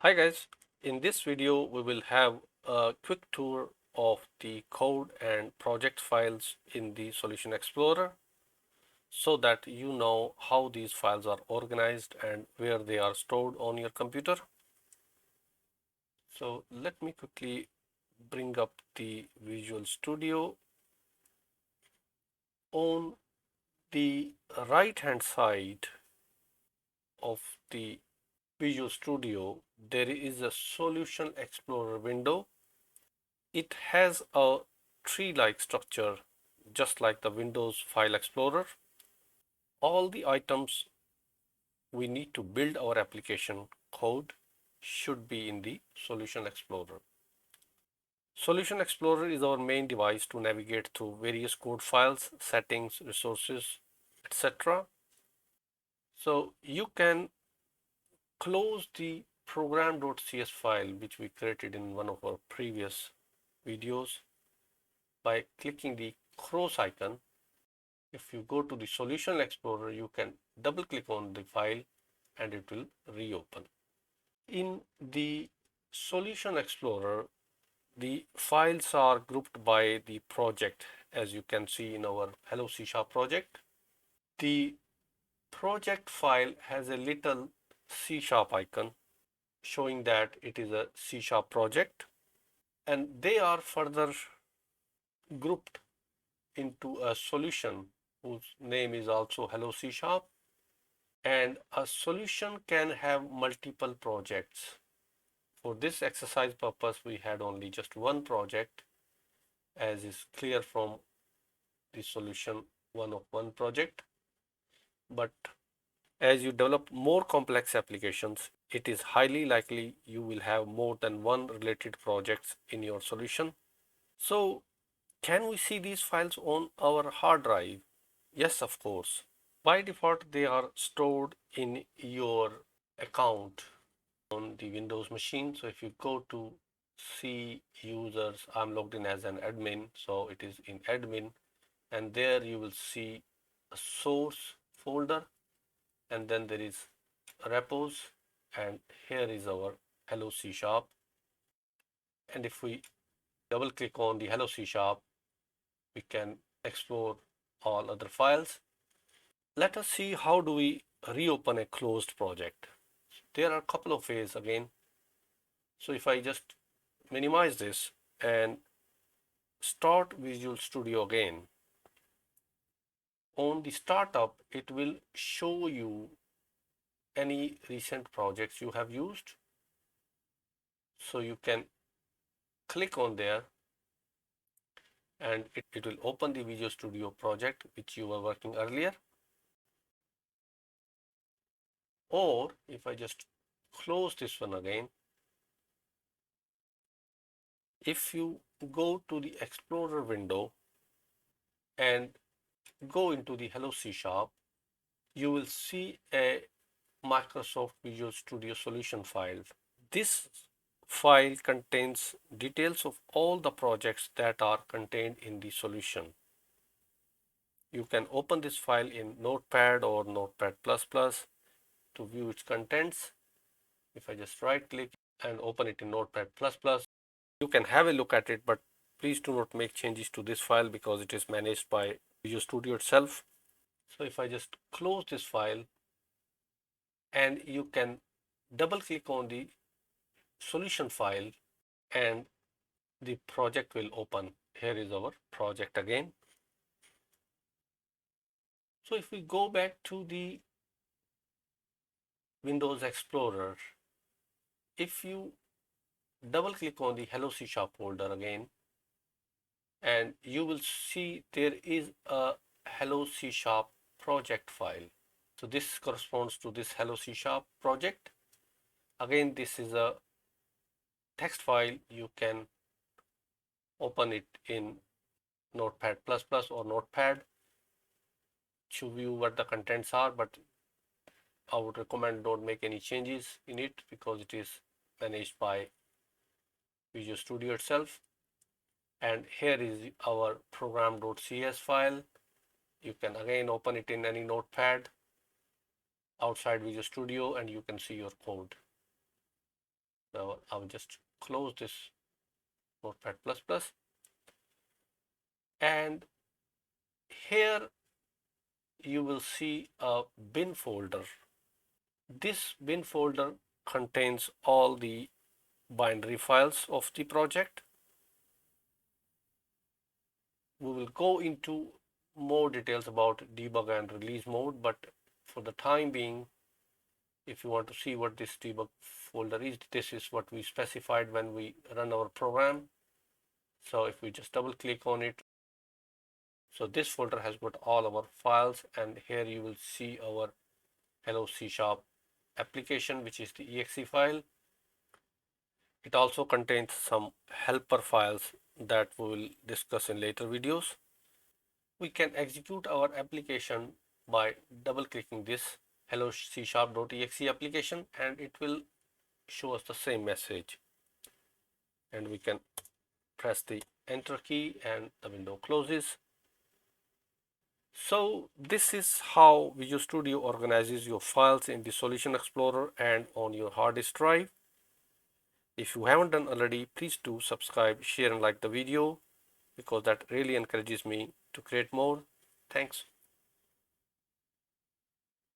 Hi guys, in this video we will have a quick tour of the code and project files in the Solution Explorer so that you know how these files are organized and where they are stored on your computer. So let me quickly bring up the Visual Studio. On the right hand side of the Visual Studio, there is a Solution Explorer window. It has a tree-like structure, just like the Windows File Explorer. All the items we need to build our application code should be in the Solution Explorer. Solution Explorer is our main device to navigate through various code files, settings, resources, etc. So you can close the program.cs file which we created in one of our previous videos by clicking the cross icon. If you go to the Solution Explorer, you can double click on the file and it will reopen. In the Solution Explorer, the files are grouped by the project, as you can see in our Hello C# project. The project file has a little C# icon showing that it is a C# project, and they are further grouped into a solution whose name is also Hello C#. And a solution can have multiple projects. For this exercise purpose, we had only just one project, as is clear from the solution one of one project. But as you develop more complex applications, it is highly likely you will have more than one related projects in your solution. So, can we see these files on our hard drive? Yes, of course. By default, they are stored in your account on the Windows machine. So if you go to see users, I'm logged in as an admin, so it is in admin, and there you will see a source folder, and then there is repos, and here is our Hello C#. And if we double click on the Hello C#, we can explore all other files. Let us see how do we reopen a closed project. There are a couple of ways again. So if I just minimize this and start Visual Studio again, on the startup, it will show you any recent projects you have used. So you can click on there and it will open the Visual Studio project which you were working earlier. Or if I just close this one again, if you go to the Explorer window and go into the Hello C#, you will see a Microsoft Visual Studio solution file. This file contains details of all the projects that are contained in the solution. You can open this file in Notepad or Notepad++ to view its contents. If I just right click and open it in Notepad++, you can have a look at it, but please do not make changes to this file because it is managed by Visual Studio itself. So if I just close this file, and you can double click on the solution file and the project will open. Here is our project again. So if we go back to the Windows Explorer, if you double click on the Hello C# folder again, and you will see there is a Hello C# project file. So this corresponds to this Hello C# project. Again, this is a text file. You can open it in Notepad++ or Notepad to view what the contents are, but I would recommend don't make any changes in it because it is managed by Visual Studio itself. And here is our program.cs file. You can again open it in any notepad outside Visual Studio and you can see your code. Now I'll just close this Notepad++, and here you will see a bin folder. This bin folder contains all the binary files of the project. We will go into more details about debug and release mode, but for the time being, if you want to see what this debug folder is, this is what we specified when we run our program. So if we just double click on it, so this folder has got all our files, and here you will see our hello C# application, which is the exe file. It also contains some helper files that we will discuss in later videos. We can execute our application by double clicking this hello C#.exe application, and it will show us the same message, and we can press the enter key and the window closes. So this is how Visual Studio organizes your files in the Solution Explorer and on your hard disk drive. If you haven't done already, please do subscribe, share and like the video, because that really encourages me to create more. Thanks.